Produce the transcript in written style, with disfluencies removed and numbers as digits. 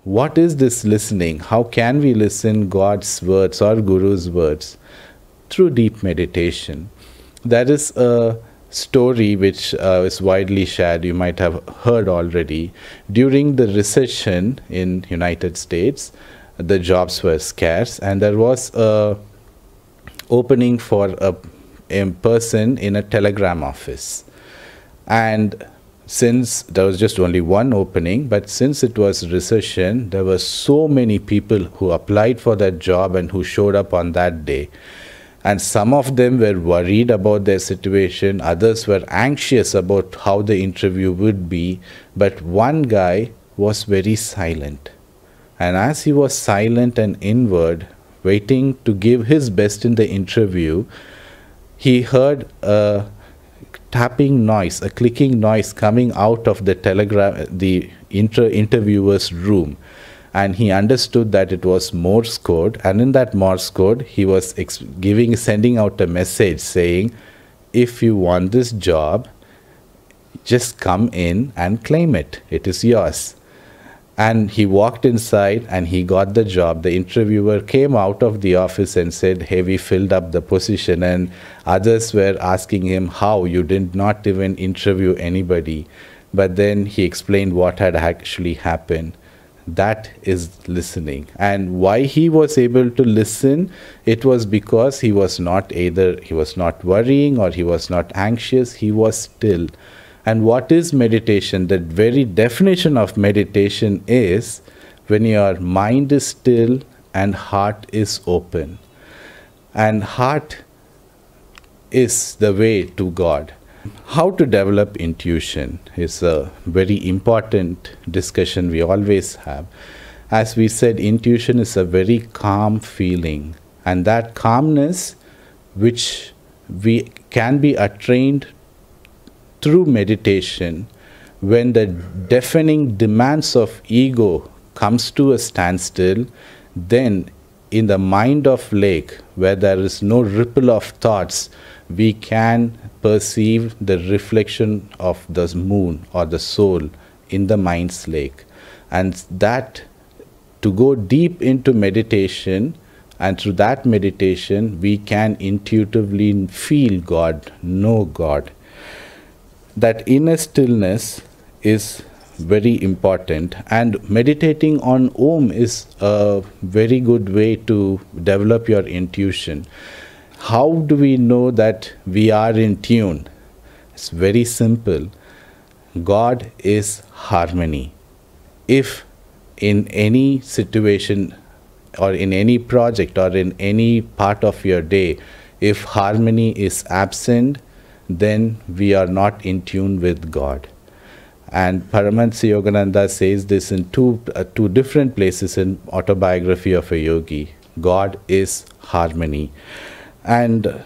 what is this listening? How can we listen God's words or Guru's words? Through deep meditation. There is a story which is widely shared, you might have heard already. During the recession in United States, the jobs were scarce, and there was a opening for a person in a telegram office. And since there was just only one opening, but since it was recession, there were so many people who applied for that job and who showed up on that day. And some of them were worried about their situation, others were anxious about how the interview would be, but one guy was very silent. And as he was silent and inward, waiting to give his best in the interview, he heard a tapping noise, a clicking noise coming out of the interviewer's room. And he understood that it was Morse code. And in that Morse code, he was sending out a message saying, if you want this job, just come in and claim it. It is yours. And he walked inside and he got the job. The interviewer came out of the office and said, hey, we filled up the position. And others were asking him, how? You did not even interview anybody. But then he explained what had actually happened. That is listening. And why he was able to listen, it was because he was not worrying or he was not anxious, he was still. And what is meditation? The very definition of meditation is when your mind is still and heart is open. And heart is the way to God. How to develop intuition is a very important discussion we always have. As we said, intuition is a very calm feeling. And that calmness, which we can be attained through meditation, when the deafening demands of ego comes to a standstill, then in the mind of lake, where there is no ripple of thoughts, we can perceive the reflection of the moon or the soul in the mind's lake. And that, to go deep into meditation, and through that meditation, we can intuitively feel God, know God. That inner stillness is very important, and meditating on Om is a very good way to develop your intuition. How do we know that we are in tune? It's very simple. God is harmony. If in any situation or in any project or in any part of your day, if harmony is absent, then we are not in tune with God. And Paramahansa Yogananda says this in two different places in Autobiography of a Yogi. God is harmony. And